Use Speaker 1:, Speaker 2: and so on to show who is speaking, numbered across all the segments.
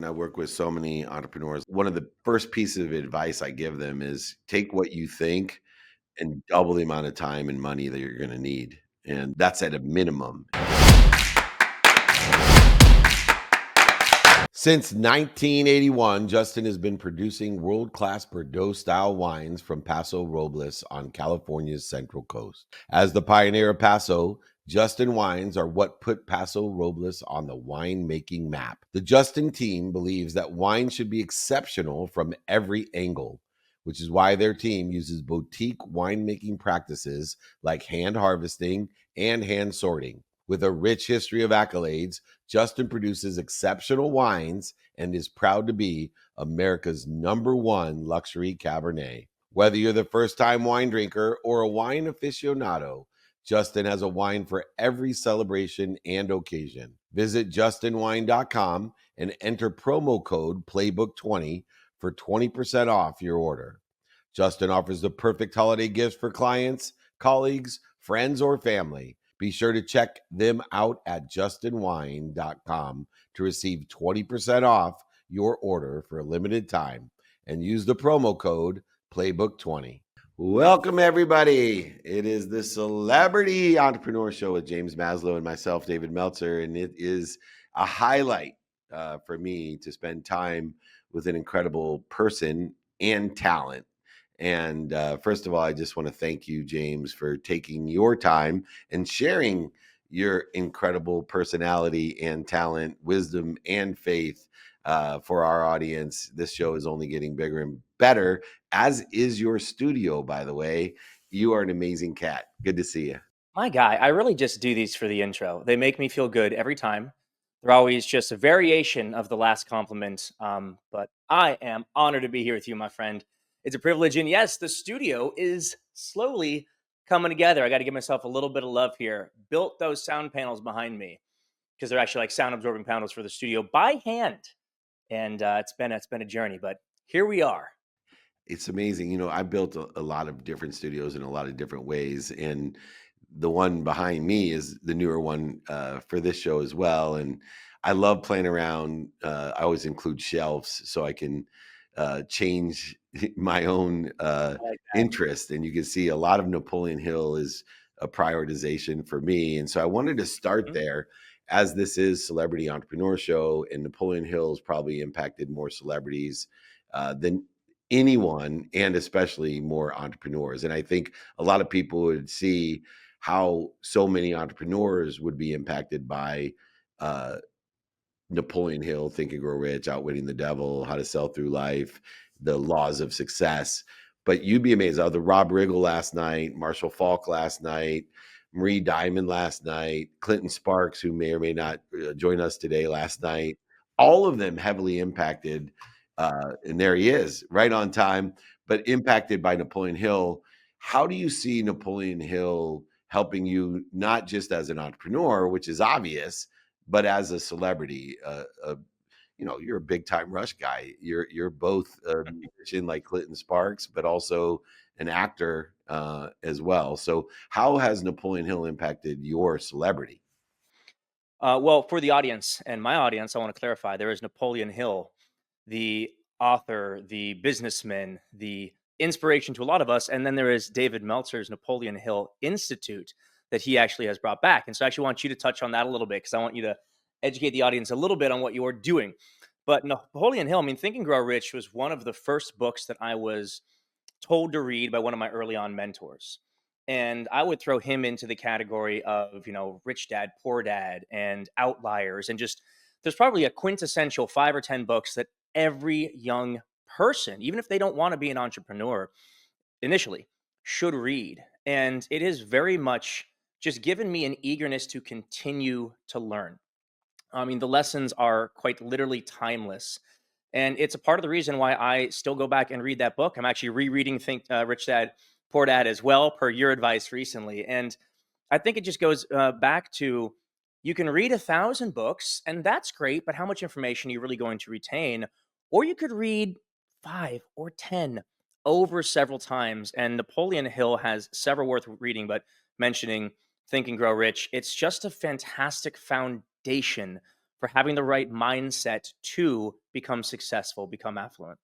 Speaker 1: I work with so many entrepreneurs. One of the first pieces of advice I give them is take what you think and double the amount of time and money that you're going to need. And that's at a minimum. Since 1981, Justin has been producing world-class Bordeaux-style wines from Paso Robles on California's Central Coast. As the pioneer of Paso, Justin wines are what put Paso Robles on the winemaking map. The Justin team believes that wine should be exceptional from every angle, which is why their team uses boutique winemaking practices like hand harvesting and hand sorting. With a rich history of accolades, Justin produces exceptional wines and is proud to be America's #1 luxury Cabernet. Whether you're the first-time wine drinker or a wine aficionado, Justin has a wine for every celebration and occasion. Visit justinwine.com and enter promo code Playbook20 for 20% off your order. Justin offers the perfect holiday gifts for clients, colleagues, friends, or family. Be sure to check them out at justinwine.com to receive 20% off your order for a limited time and use the promo code Playbook20. Welcome, everybody. It is the Celebrity Entrepreneur Show with James Maslow and myself, David Meltzer, and it is a highlight for me to spend time with an incredible person and talent. And first of all, I just want to thank you, James, for taking your time and sharing your incredible personality and talent, wisdom, and faith for our audience. This show is only getting bigger and better, as is your studio, by the way. You are an amazing cat. Good to see you.
Speaker 2: My guy, I really just do these for the intro. They make me feel good every time. They're always just a variation of the last compliment. But I am honored to be here with you, my friend. It's a privilege. And yes, the studio is slowly coming together. I got to give myself a little bit of love here. Built those sound panels behind me because they're actually like sound absorbing panels for the studio by hand. And it's been a journey, but here we are.
Speaker 1: It's amazing. I built a lot of different studios in a lot of different ways. And the one behind me is the newer one for this show as well. And I love playing around. I always include shelves so I can change my own
Speaker 2: I like that.
Speaker 1: interest. And you can see a lot of Napoleon Hill is a prioritization for me. And so I wanted to start
Speaker 2: Mhm.
Speaker 1: there, as this is Celebrity Entrepreneur Show, and Napoleon Hill's probably impacted more celebrities than anyone, and especially more entrepreneurs. And I think a lot of people would see how so many entrepreneurs would be impacted by uh, Napoleon Hill, Think and Grow Rich, Outwitting the Devil, How to Sell Through Life, The Laws of Success. But you'd be amazed. The Rob Riggle last night, Marshall Falk last night, Marie Diamond last night, Clinton Sparks, who may or may not join us today, last night. All of them heavily impacted. And there he is, right on time, but impacted by Napoleon Hill. How do you see Napoleon Hill helping you, not just as an entrepreneur, which is obvious, but as a celebrity? You're a big time Rush guy. You're both a musician like Clinton Sparks, but also an actor as well. So how has Napoleon Hill impacted your celebrity?
Speaker 2: Well, for the audience and my audience, I want to clarify there is Napoleon Hill, the author, the businessman, the inspiration to a lot of us. And then there is David Meltzer's Napoleon Hill Institute that he actually has brought back. And so I actually want you to touch on that a little bit because I want you to educate the audience a little bit on what you're doing. But Napoleon Hill, I mean, Think and Grow Rich was one of the first books that I was told to read by one of my early on mentors. And I would throw him into the category of, Rich Dad, Poor Dad, and Outliers. And just there's probably a quintessential 5 or 10 books that every young person, even if they don't want to be an entrepreneur initially, should read. And it is very much just given me an eagerness to continue to learn. I mean, the lessons are quite literally timeless. And it's a part of the reason why I still go back and read that book. I'm actually rereading Think Rich Dad, Poor Dad as well, per your advice recently. And I think it just goes back to you can read 1,000 books, and that's great, but how much information are you really going to retain? Or you could read 5 or 10 over several times. And Napoleon Hill has several worth reading, but mentioning Think and Grow Rich, it's just a fantastic foundation for having the right mindset to become successful, become affluent.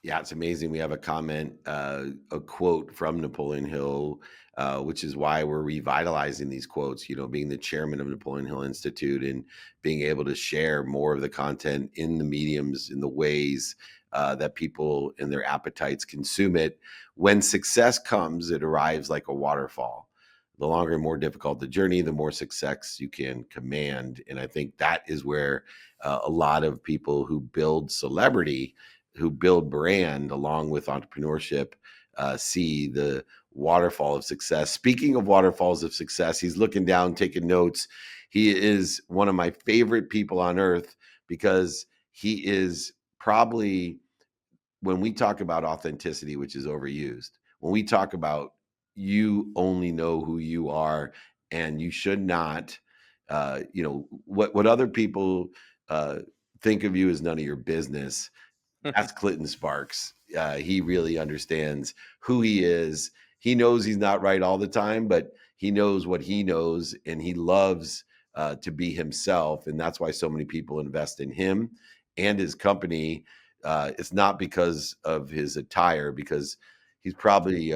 Speaker 1: Yeah, it's amazing. We have a comment, a quote from Napoleon Hill, which is why we're revitalizing these quotes. You know, being the chairman of Napoleon Hill Institute and being able to share more of the content in the mediums, in the ways that people and their appetites consume it. When success comes, it arrives like a waterfall. The longer and more difficult the journey, the more success you can command. And I think that is where a lot of people who build celebrity, who build brand along with entrepreneurship, see the waterfall of success. Speaking of waterfalls of success, he's looking down, taking notes. He is one of my favorite people on earth because he is probably, when we talk about authenticity, which is overused, when we talk about you only know who you are and you should not, what other people uh, think of you is none of your business. That's Clinton Sparks. He really understands who he is. He knows he's not right all the time, but he knows what he knows, and he loves to be himself. And that's why so many people invest in him and his company. It's not because of his attire, because he's probably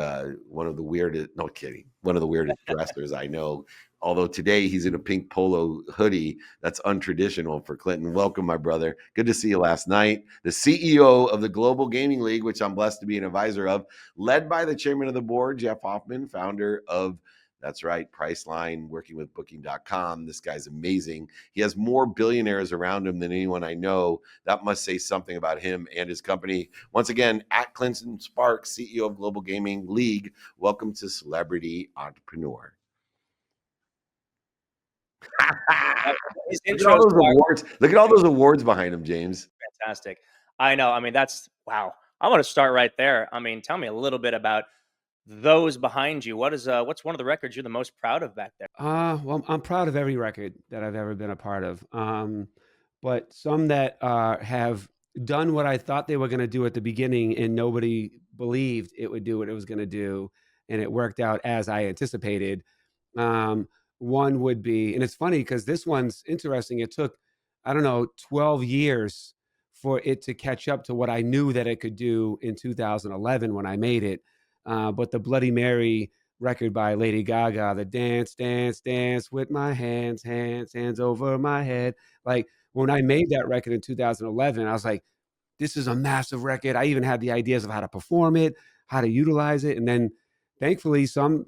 Speaker 1: one of the weirdest, no kidding, one of the weirdest dressers I know. Although today he's in a pink polo hoodie that's untraditional for Clinton. Welcome, my brother. Good to see you last night. The CEO of the Global Gaming League, which I'm blessed to be an advisor of, led by the chairman of the board, Jeff Hoffman, founder of, that's right, Priceline, working with Booking.com. This guy's amazing. He has more billionaires around him than anyone I know. That must say something about him and his company. Once again, at Clinton Sparks, CEO of Global Gaming League, welcome to Celebrity Entrepreneur.
Speaker 2: His
Speaker 1: Look at all
Speaker 2: intros
Speaker 1: those
Speaker 2: are
Speaker 1: awards. Look at all those awards behind him, James.
Speaker 2: fantastic. I know. I mean, that's wow. I want to start right there. I mean, tell me a little bit about those behind you. What's one of the records you're the most proud of back there?
Speaker 3: Well, I'm proud of every record that I've ever been a part of. But some that have done what I thought they were going to do at the beginning, and nobody believed it would do what it was going to do, and it worked out as I anticipated. Um, One would be, and it's funny because this one's interesting. It took, I don't know, 12 years for it to catch up to what I knew that it could do in 2011 when I made it. But the Bloody Mary record by Lady Gaga, the dance, dance, dance with my hands, hands, hands over my head. Like when I made that record in 2011, I was like, this is a massive record. I even had the ideas of how to perform it, how to utilize it. And then thankfully some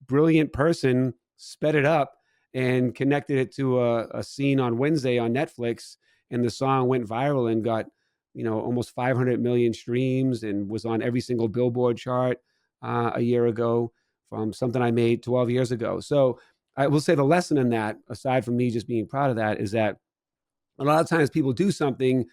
Speaker 3: brilliant person sped it up and connected it to a scene on Wednesday on Netflix. And the song went viral and got, almost 500 million streams and was on every single Billboard chart a year ago from something I made 12 years ago. So I will say the lesson in that, aside from me just being proud of that, is that a lot of times people do something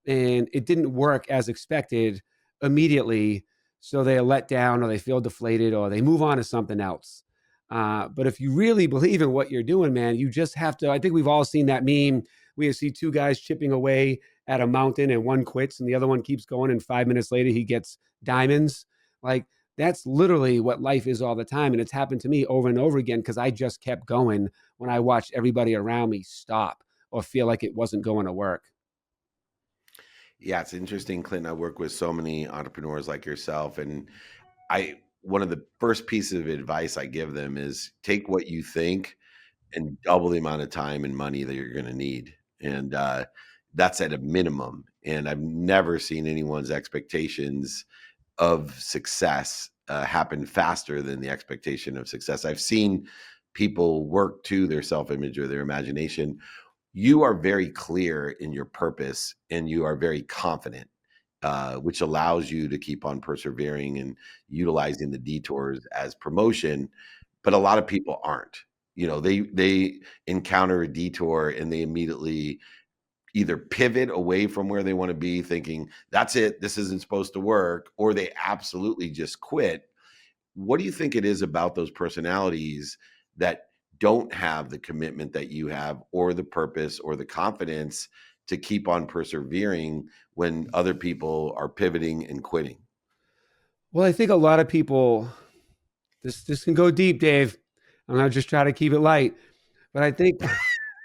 Speaker 3: and it didn't work as expected immediately. So they are let down or they feel deflated or they move on to something else. But if you really believe in what you're doing, man, you just have to. I think we've all seen that meme. We see two guys chipping away at a mountain and one quits and the other one keeps going. And 5 minutes later, he gets diamonds. Like that's literally what life is all the time. And it's happened to me over and over again because I just kept going when I watched everybody around me stop or feel like it wasn't going to work.
Speaker 1: Yeah, it's interesting, Clinton. I work with so many entrepreneurs like yourself, and I one of the first pieces of advice I give them is take what you think and double the amount of time and money that you're going to need, and that's at a minimum. And I've never seen anyone's expectations of success happen faster than the expectation of success. I've seen people work to their self image or their imagination. You are very clear in your purpose and you are very confident, which allows you to keep on persevering and utilizing the detours as promotion. But a lot of people aren't. You know, they encounter a detour and they immediately either pivot away from where they want to be, thinking that's it, this isn't supposed to work, or they absolutely just quit. What do you think it is about those personalities that don't have the commitment that you have, or the purpose, or the confidence to keep on persevering when other people are pivoting and quitting?
Speaker 3: Well, I think a lot of people, this can go deep, Dave. I'm going to just try to keep it light. But I think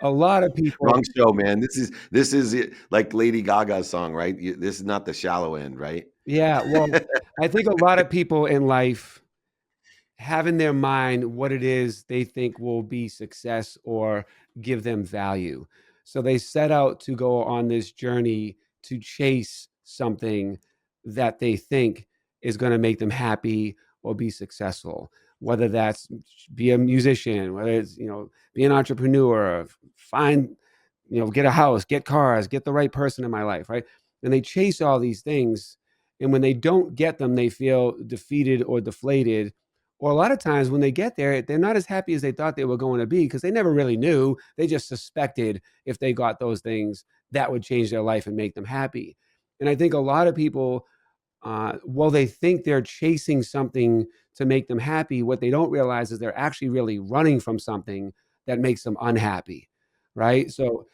Speaker 3: a lot of people,
Speaker 1: Wrong show, man. This is it, like Lady Gaga's song, right? This is not the shallow end, right?
Speaker 3: yeah, well, I think a lot of people in life have in their mind what it is they think will be success or give them value. So they set out to go on this journey to chase something that they think is going to make them happy or be successful. Whether that's be a musician, whether it's, be an entrepreneur, find, get a house, get cars, get the right person in my life, right? And they chase all these things. And when they don't get them, they feel defeated or deflated, or a lot of times when they get there, they're not as happy as they thought they were going to be because they never really knew. They just suspected if they got those things, that would change their life and make them happy. And I think a lot of people, well, they think they're chasing something to make them happy. What they don't realize is they're actually really running from something that makes them unhappy, right? So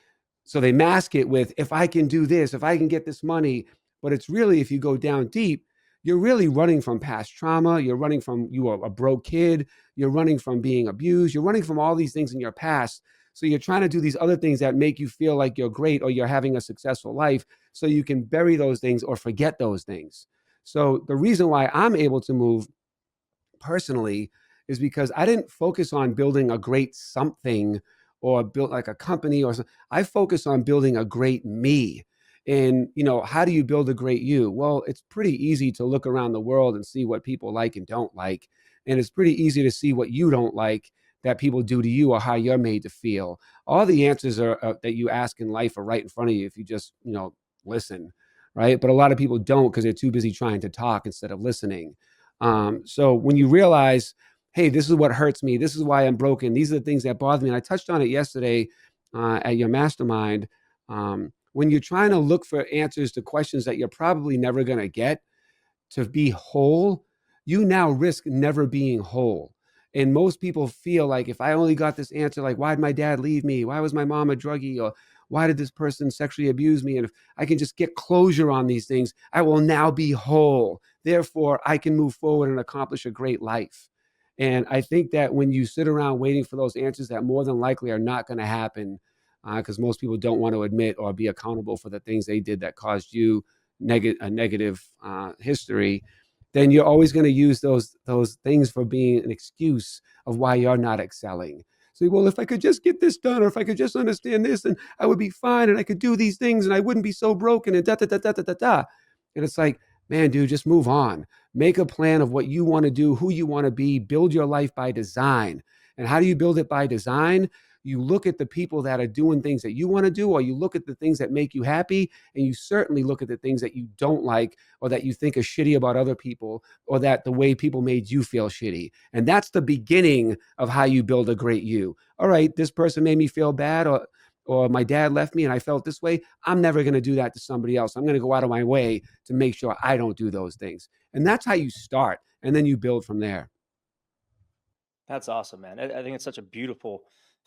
Speaker 3: they mask it with, if I can do this, if I can get this money. But it's really, if you go down deep, you're really running from past trauma. You're running from, you were a broke kid. You're running from being abused. You're running from all these things in your past. So you're trying to do these other things that make you feel like you're great or you're having a successful life, so you can bury those things or forget those things. So the reason why I'm able to move personally is because I didn't focus on building a great something or build like a company or something. I focus on building a great me. And, how do you build a great you? Well, it's pretty easy to look around the world and see what people like and don't like. And it's pretty easy to see what you don't like that people do to you or how you're made to feel. All the answers are that you ask in life are right in front of you if you just, listen, right? But a lot of people don't because they're too busy trying to talk instead of listening. So when you realize, hey, this is what hurts me, this is why I'm broken, these are the things that bother me, and I touched on it yesterday at your mastermind. When you're trying to look for answers to questions that you're probably never going to get, to be whole, you now risk never being whole. And most people feel like, if I only got this answer, like, why did my dad leave me? Why was my mom a druggie? Or why did this person sexually abuse me? And if I can just get closure on these things, I will now be whole. Therefore, I can move forward and accomplish a great life. And I think that when you sit around waiting for those answers that more than likely are not going to happen, because most people don't want to admit or be accountable for the things they did that caused you a negative history, then you're always going to use those things for being an excuse of why you're not excelling. So, well, if I could just get this done, or if I could just understand this, and I would be fine, and I could do these things, and I wouldn't be so broken, and da da da da da da da. And it's like, man, dude, just move on. Make a plan of what you want to do, who you want to be. Build your life by design. And how do you build it by design? You look at the people that are doing things that you want to do, or you look at the things that make you happy, and you certainly look at the things that you don't like or that you think are shitty about other people, or that the way people made you feel shitty. And that's the beginning of how you build a great you. All right, this person made me feel bad, or my dad left me and I felt this way. I'm never going to do that to somebody else. I'm going to go out of my way to make sure I don't do those things. And that's how you start. And then you build from there.
Speaker 2: That's awesome, man. I think it's such a beautiful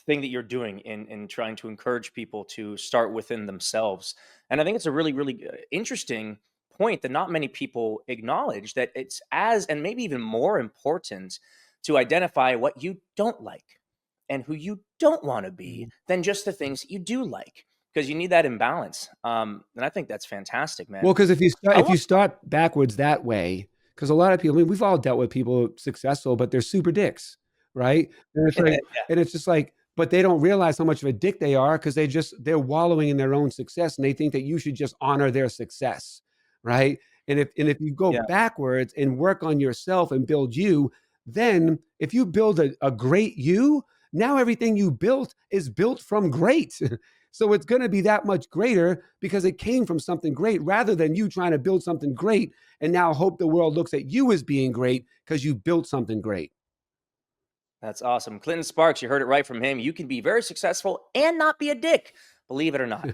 Speaker 2: thing that you're doing in trying to encourage people to start within themselves. And I think it's a really, really interesting point that not many people acknowledge, that it's as and maybe even more important to identify what you don't like and who you don't want to be than just the things that you do like, because you need that imbalance. And I think that's fantastic, man.
Speaker 3: Well, because if you start
Speaker 2: I
Speaker 3: if you
Speaker 2: want,
Speaker 3: start backwards that way, because a lot of people, I mean, we've all dealt with people successful, but they're super dicks, right? And it's like,
Speaker 2: yeah,
Speaker 3: and it's just like, but they don't realize how much of a dick they are because they're wallowing in their own success, and they think that you should just honor their success, right? And if you go
Speaker 2: yeah,
Speaker 3: backwards and work on yourself and build you, then if you build a great you, now everything you built is built from great. So it's going to be that much greater because it came from something great, rather than you trying to build something great and now hope the world looks at you as being great because you built something great.
Speaker 2: that's awesome. Clinton Sparks, you heard it right from him. You can be very successful and not be a dick, believe it or not.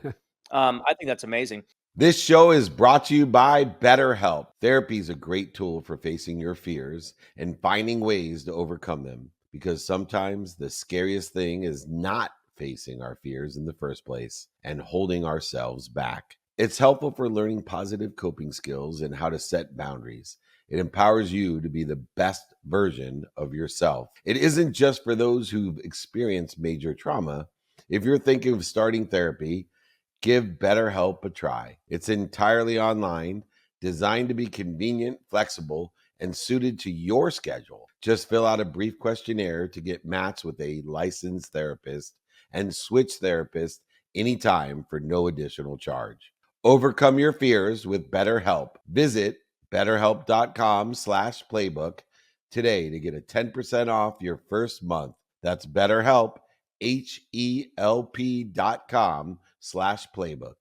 Speaker 2: I think that's amazing.
Speaker 1: This show is brought to you by BetterHelp. Therapy is a great tool for facing your fears and finding ways to overcome them, because sometimes the scariest thing is not facing our fears in the first place and holding ourselves back. It's helpful for learning positive coping skills and how to set boundaries. It empowers you to be the best version of yourself. It isn't just for those who've experienced major trauma. If you're thinking of starting therapy, give BetterHelp a try. It's entirely online, designed to be convenient, flexible, and suited to your schedule. Just fill out a brief questionnaire to get matched with a licensed therapist and switch therapists anytime for no additional charge. Overcome your fears with BetterHelp. Visit betterhelp.com/playbook today to get a 10% off your first month. That's BetterHelp, HELP.com/playbook.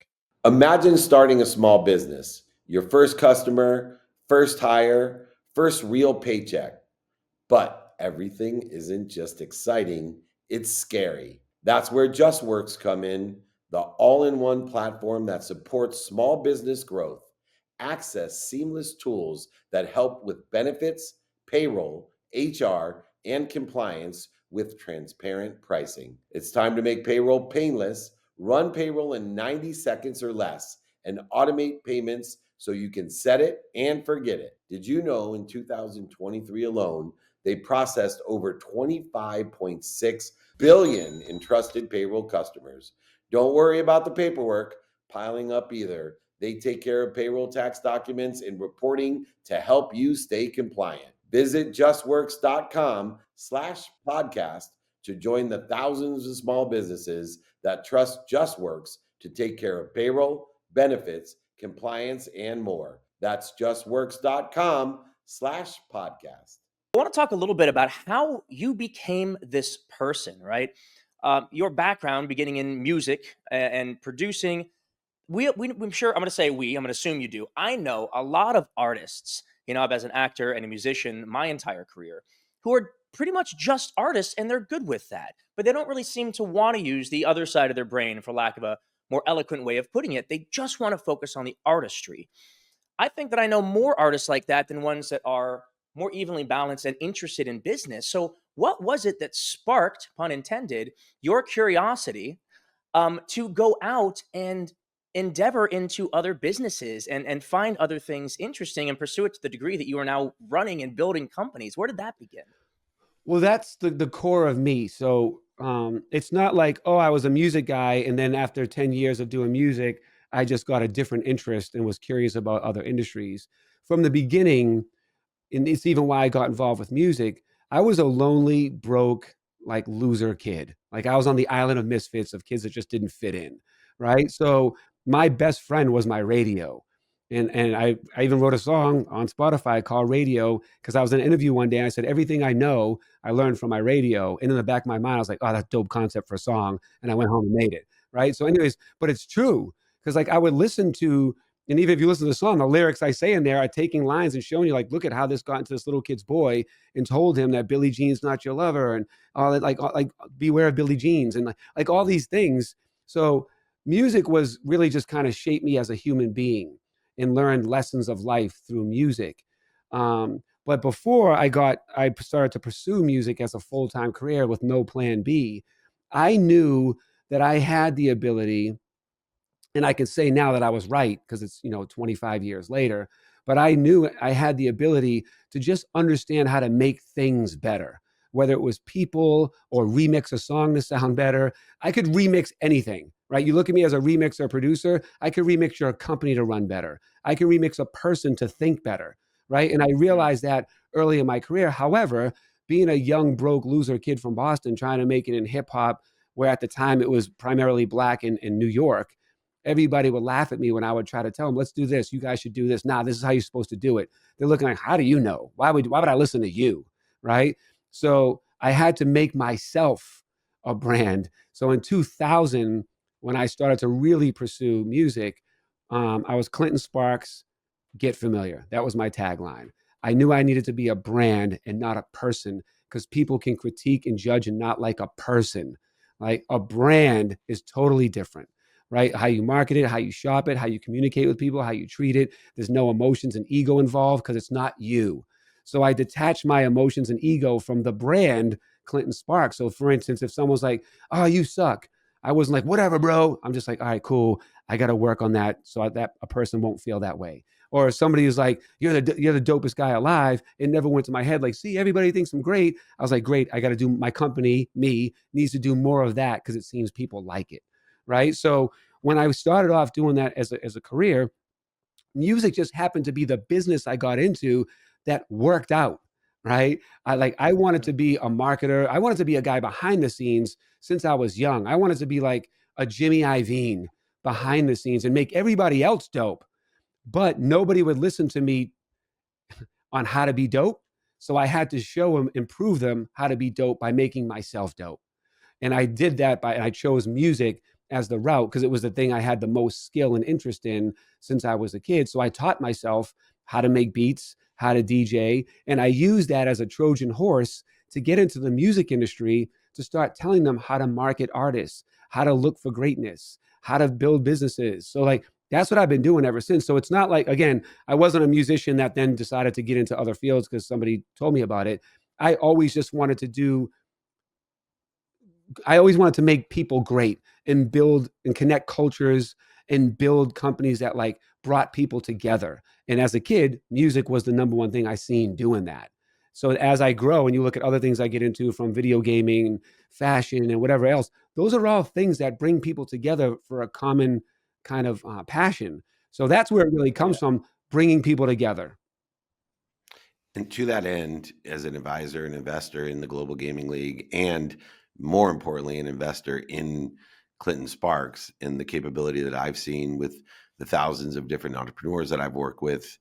Speaker 1: Imagine starting a small business, your first customer, first hire, first real paycheck. But everything isn't just exciting, it's scary. That's where JustWorks come in, the all-in-one platform that supports small business growth. Access seamless tools that help with benefits, payroll, HR, and compliance with transparent pricing. It's time to make payroll painless, run payroll in 90 seconds or less, and automate payments so you can set it and forget it. Did you know in 2023 alone, they processed over 25.6 billion in trusted payroll customers? Don't worry about the paperwork piling up either. They take care of payroll tax documents and reporting to help you stay compliant. Visit justworks.com/podcast to join the thousands of small businesses that trust JustWorks to take care of payroll, benefits, compliance, and more. That's justworks.com/podcast.
Speaker 2: I want to talk a little bit about how you became this person, right? Your background beginning in music and producing. I'm sure, I'm going to say we, I'm going to assume you do. I know a lot of artists, as an actor and a musician my entire career, who are pretty much just artists and they're good with that. But they don't really seem to want to use the other side of their brain, for lack of a more eloquent way of putting it. They just want to focus on the artistry. I think that I know more artists like that than ones that are more evenly balanced and interested in business. So, what was it that sparked, pun intended, your curiosity to go out and endeavor into other businesses and find other things interesting and pursue it to the degree that you are now running and building companies? Where did that begin?
Speaker 3: Well, that's the core of me. So it's not like, oh, I was a music guy, and then after 10 years of doing music, I just got a different interest and was curious about other industries. From the beginning, and it's even why I got involved with music, I was a lonely, broke, like loser kid. Like I was on the island of misfits of kids that just didn't fit in. Right. So my best friend was my radio. And I even wrote a song on Spotify called Radio because I was in an interview one day and I said, everything I know, I learned from my radio. And in the back of my mind, I was like, oh, that's a dope concept for a song. And I went home and made it. Right. So, anyways, but it's true because like I would listen to, and even if you listen to the song, the lyrics I say in there are taking lines and showing you, like, look at how this got into this little kid's boy and told him that Billie Jean's not your lover and all that, like beware of Billie Jeans and like all these things. So music was really just kind of shaped me as a human being and learned lessons of life through music. But before I started to pursue music as a full-time career with no plan B, I knew that I had the ability, and I can say now that I was right because it's 25 years later, but I knew I had the ability to just understand how to make things better, whether it was people or remix a song to sound better. I could remix anything, right? You look at me as a remixer producer, I could remix your company to run better. I can remix a person to think better, right? And I realized that early in my career. However, being a young broke loser kid from Boston trying to make it in hip hop, where at the time it was primarily black in New York, everybody would laugh at me when I would try to tell them, let's do this. You guys should do this. Nah, this is how you're supposed to do it. They're looking like, how do you know? Why would I listen to you? Right. So I had to make myself a brand. So in 2000, when I started to really pursue music, I was Clinton Sparks, get familiar. That was my tagline. I knew I needed to be a brand and not a person because people can critique and judge and not like a person. Like a brand is totally different, right? How you market it, how you shop it, how you communicate with people, how you treat it. There's no emotions and ego involved because it's not you. So I detach my emotions and ego from the brand Clinton Sparks. So for instance, if someone's like, oh, you suck, I wasn't like, whatever, bro. I'm just like, all right, cool. I got to work on that so that a person won't feel that way. Or if somebody is like, you're the dopest guy alive, it never went to my head like, see, everybody thinks I'm great. I was like, great. I got to do, my company, me, needs to do more of that because it seems people like it, right? So when I started off doing that as a career, music just happened to be the business I got into that worked out, right? I wanted to be a marketer. I wanted to be a guy behind the scenes since I was young. I wanted to be like a Jimmy Iovine behind the scenes and make everybody else dope. But nobody would listen to me on how to be dope. So I had to show them, improve them how to be dope by making myself dope. And I did that and I chose music as the route because it was the thing I had the most skill and interest in since I was a kid. So I taught myself how to make beats, how to DJ, and I used that as a Trojan horse to get into the music industry to start telling them how to market artists, how to look for greatness, how to build businesses. So like that's what I've been doing ever since. So it's not like, again, I wasn't a musician that then decided to get into other fields because somebody told me about it. I always just wanted to do I always wanted to make people great and build and connect cultures and build companies that like brought people together. And as a kid, music was the number one thing I seen doing that. So as I grow and you look at other things I get into from video gaming, fashion, and whatever else, those are all things that bring people together for a common kind of passion. So that's where it really comes from, bringing people together.
Speaker 1: And to that end, as an advisor and investor in the Global Gaming League, and more importantly, an investor in Clinton Sparks and the capability that I've seen with the thousands of different entrepreneurs that I've worked with,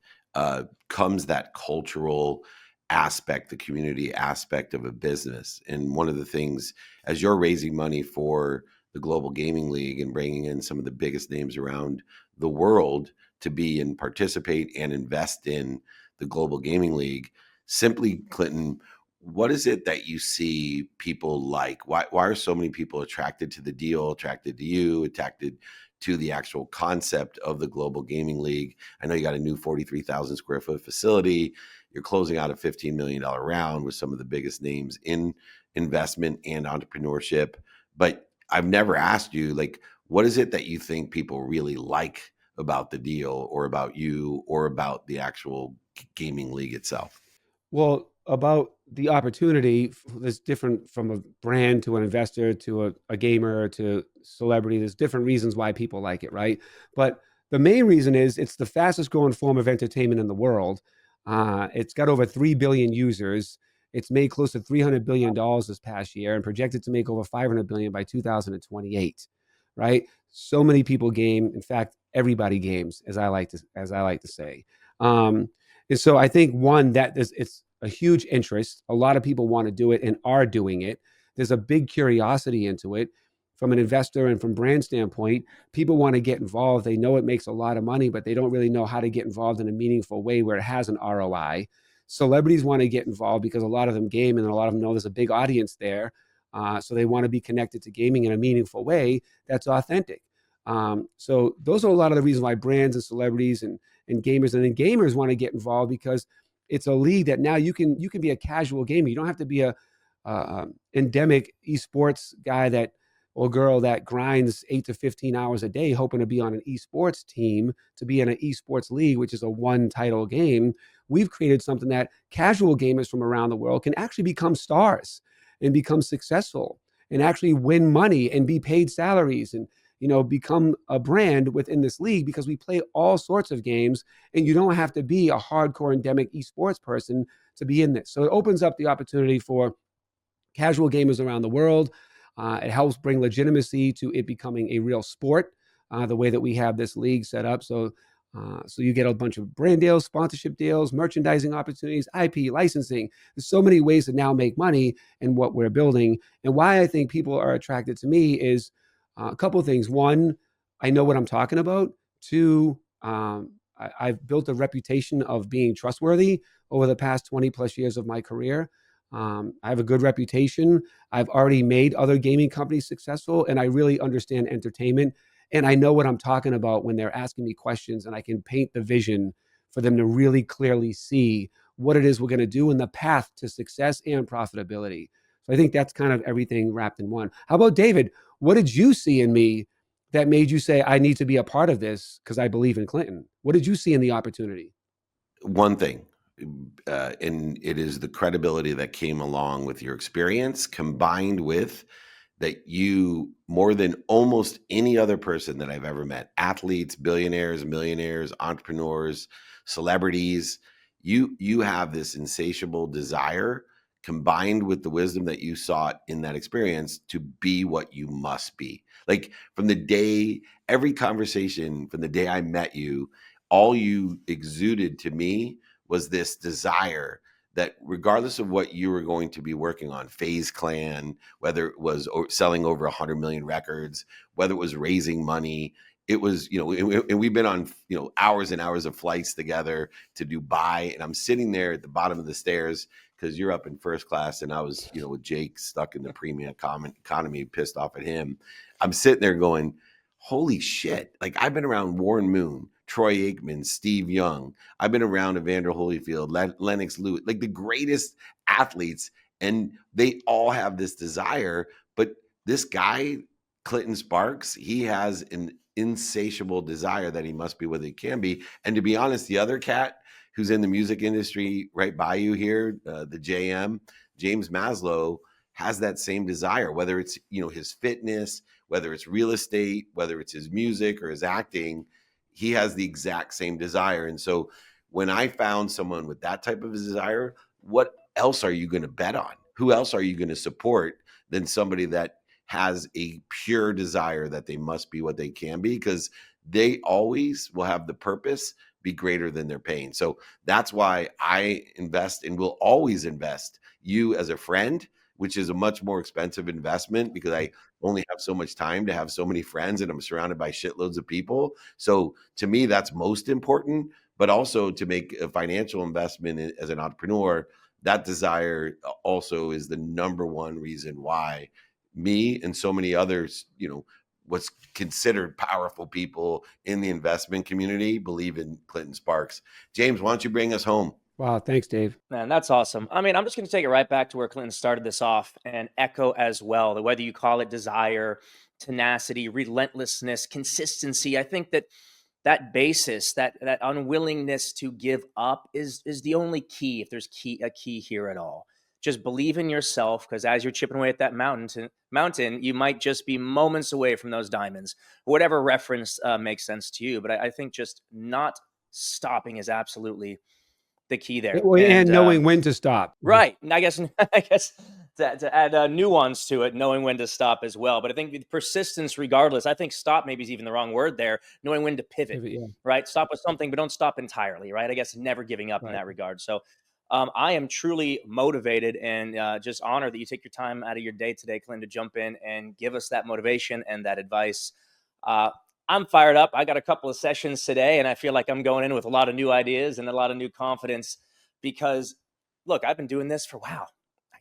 Speaker 1: comes that cultural aspect, the community aspect of a business. And one of the things, as you're raising money for the Global Gaming League and bringing in some of the biggest names around the world to be and participate and invest in the Global Gaming League, simply, Clinton, what is it that you see people like? Why are so many people attracted to the deal, attracted to you, attracted to the actual concept of the Global Gaming League? I know you got a new 43,000 square foot facility. You're closing out a $15 million round with some of the biggest names in investment and entrepreneurship. But I've never asked you, like, what is it that you think people really like about the deal or about you or about the actual gaming league itself?
Speaker 3: Well, about the opportunity that's different from a brand to an investor to a gamer to celebrity. There's different reasons why people like it, right? But the main reason is it's the fastest growing form of entertainment in the world. It's got over 3 billion users. It's made close to $300 billion this past year and projected to make over 500 billion by 2028, right? So many people game. In fact, everybody games, as I like to say. And so I think one that it's a huge interest. A lot of people want to do it and are doing it. There's a big curiosity into it from an investor and from brand standpoint. People want to get involved. They know it makes a lot of money, but they don't really know how to get involved in a meaningful way where it has an ROI. Celebrities want to get involved because a lot of them game and a lot of them know there's a big audience there. So they want to be connected to gaming in a meaningful way that's authentic. So those are a lot of the reasons why brands and celebrities and gamers and then gamers want to get involved because it's a league that now you can be a casual gamer. You don't have to be a endemic esports guy that or girl that grinds 8 to 15 hours a day hoping to be on an esports team to be in an esports league, which is a one title game. We've created something that casual gamers from around the world can actually become stars and become successful and actually win money and be paid salaries and become a brand within this league because we play all sorts of games and you don't have to be a hardcore endemic esports person to be in this. So it opens up the opportunity for casual gamers around the world. It helps bring legitimacy to it becoming a real sport, the way that we have this league set up. So you get a bunch of brand deals, sponsorship deals, merchandising opportunities, IP licensing. There's so many ways to now make money in what we're building. And why I think people are attracted to me is a couple of things. One, I know what I'm talking about. Two, I've built a reputation of being trustworthy over the past 20 plus years of my career. I have a good reputation. I've already made other gaming companies successful, and I really understand entertainment. And I know what I'm talking about when they're asking me questions, and I can paint the vision for them to really clearly see what it is we're going to do in the path to success and profitability. So I think that's kind of everything wrapped in one. How about David? What did you see in me that made you say, I need to be a part of this because I believe in Clinton? What did you see in the opportunity?
Speaker 1: One thing, and it is the credibility that came along with your experience, combined with that you, more than almost any other person that I've ever met, athletes, billionaires, millionaires, entrepreneurs, celebrities, you have this insatiable desire combined with the wisdom that you sought in that experience to be what you must be. Like from the day, every conversation from the day I met you, all you exuded to me was this desire that regardless of what you were going to be working on, Phase Clan, whether it was selling over 100 million records, whether it was raising money, it was, and we've been on, hours and hours of flights together to Dubai. And I'm sitting there at the bottom of the stairs because you're up in first class. And I was, with Jake stuck in the premium economy, pissed off at him. I'm sitting there going, holy shit. Like I've been around Warren Moon, Troy Aikman, Steve Young. I've been around Evander Holyfield, Lennox Lewis, like the greatest athletes. And they all have this desire. But this guy, Clinton Sparks, he has an insatiable desire that he must be what he can be. And to be honest, the other cat who's in the music industry right by you here, the JM, James Maslow, has that same desire, whether it's, his fitness, whether it's real estate, whether it's his music or his acting, he has the exact same desire. And so when I found someone with that type of desire, what else are you going to bet on? Who else are you going to support than somebody that has a pure desire that they must be what they can be? Because they always will have the purpose be greater than their pain. So that's why I invest and will always invest you as a friend, which is a much more expensive investment because I only have so much time to have so many friends and I'm surrounded by shitloads of people. So to me, that's most important, but also to make a financial investment as an entrepreneur, that desire also is the number one reason why me and so many others, what's considered powerful people in the investment community believe in Clinton Sparks. James, why don't you bring us home?
Speaker 3: Wow, thanks, Dave.
Speaker 2: Man, that's awesome. I mean, I'm just going to take it right back to where Clinton started this off and echo as well, that whether you call it desire, tenacity, relentlessness, consistency, I think that basis, that unwillingness to give up is the only key, if there's a key here at all. Just believe in yourself, because as you're chipping away at that mountain, you might just be moments away from those diamonds. Whatever reference makes sense to you, but I think just not stopping is absolutely the key there.
Speaker 3: And knowing when to stop.
Speaker 2: Right. And I guess to add nuance to it, knowing when to stop as well. But I think with persistence, regardless, I think stop maybe is even the wrong word there. Knowing when to pivot, right? Stop with something, but don't stop entirely, right? I guess never giving up in that regard. So I am truly motivated and just honored that you take your time out of your day today, Clint, to jump in and give us that motivation and that advice. I'm fired up. I got a couple of sessions today, and I feel like I'm going in with a lot of new ideas and a lot of new confidence because, look, I've been doing this for, I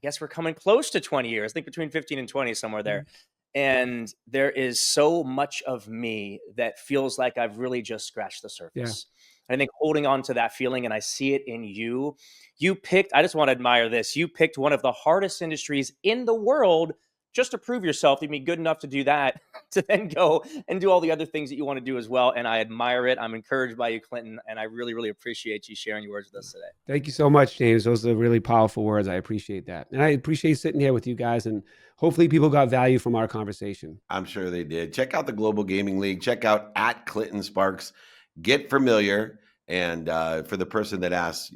Speaker 2: guess we're coming close to 20 years. I think between 15 and 20, somewhere there. And there is so much of me that feels like I've really just scratched the surface. I think holding on to that feeling, and I see it in you. I just want to admire this. You picked one of the hardest industries in the world just to prove yourself, you'd be good enough to do that, to then go and do all the other things that you want to do as well. And I admire it. I'm encouraged by you, Clinton. And I really, really appreciate you sharing your words with us today.
Speaker 3: Thank you so much, James. Those are really powerful words. I appreciate that. And I appreciate sitting here with you guys. And hopefully people got value from our conversation.
Speaker 1: I'm sure they did. Check out the Global Gaming League. Check out @Clinton Sparks. Get familiar. And for the person that asks,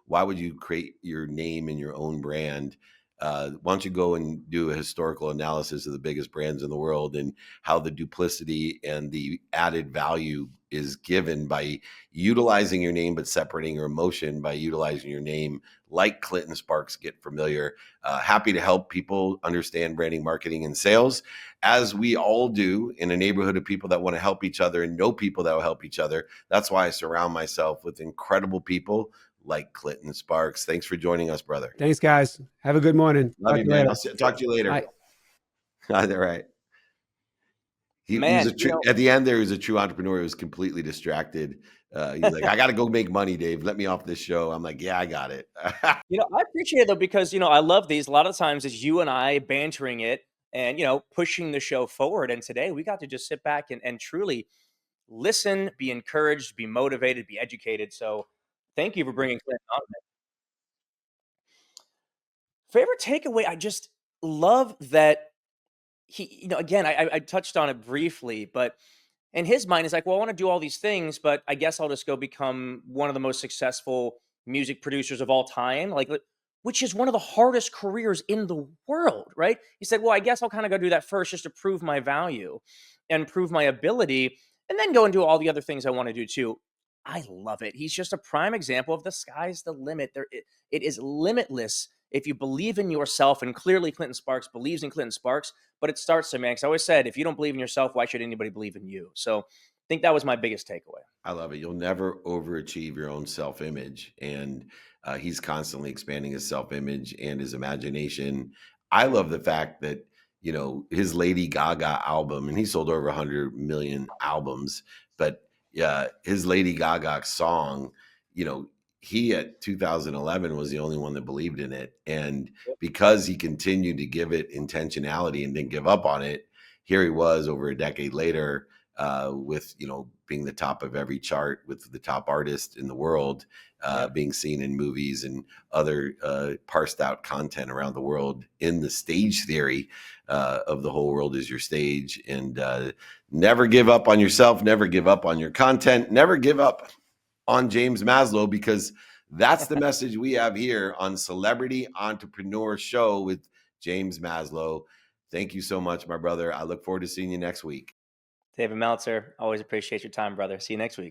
Speaker 1: why would you create your name and your own brand? Why don't you go and do a historical analysis of the biggest brands in the world and how the duplicity and the added value is given by utilizing your name, but separating your emotion by utilizing your name, like Clinton Sparks. Get familiar. Happy to help people understand branding, marketing, and sales, as we all do in a neighborhood of people that want to help each other and know people that will help each other. That's why I surround myself with incredible people like Clinton Sparks. Thanks for joining us, brother.
Speaker 3: Thanks, guys. Have a good morning.
Speaker 1: Love you, man. I'll talk to you later.
Speaker 3: Bye.
Speaker 1: All right. At the end there, he was a true entrepreneur. He was completely distracted He's like, I got to go make money, Dave. Let me off this show. I'm like, yeah, I got it.
Speaker 2: I appreciate it though because I love these. A lot of times it's you and I bantering it and pushing the show forward. And today we got to just sit back and truly listen, be encouraged, be motivated, be educated. So thank you for bringing Clinton on. Favorite takeaway? I just love that he, again, I touched on it briefly, but in his mind, he's like, well, I want to do all these things, but I guess I'll just go become one of the most successful music producers of all time. Which is one of the hardest careers in the world, right? He said, well, I guess I'll kind of go do that first just to prove my value and prove my ability, and then go and do all the other things I want to do too. I love it. He's just a prime example of the sky's the limit. It is limitless if you believe in yourself. And clearly, Clinton Sparks believes in Clinton Sparks. But it starts there, man. Because I always said, if you don't believe in yourself, why should anybody believe in you? So I think that was my biggest takeaway.
Speaker 1: I love it. You'll never overachieve your own self-image, and he's constantly expanding his self-image and his imagination. I love the fact that his Lady Gaga album, and he sold over 100 million albums, but his Lady Gaga song, he at 2011 was the only one that believed in it, and because he continued to give it intentionality and didn't give up on it, here he was over a decade later with being the top of every chart, with the top artist in the world, being seen in movies and other parsed out content around the world in the stage theory of the whole world is your stage. And never give up on yourself, never give up on your content, never give up on James Maslow, because that's the message we have here on Celebrity Entrepreneur Show with James Maslow. Thank you so much, my brother. I look forward to seeing you next week.
Speaker 2: David Meltzer, always appreciate your time, brother. See you next week.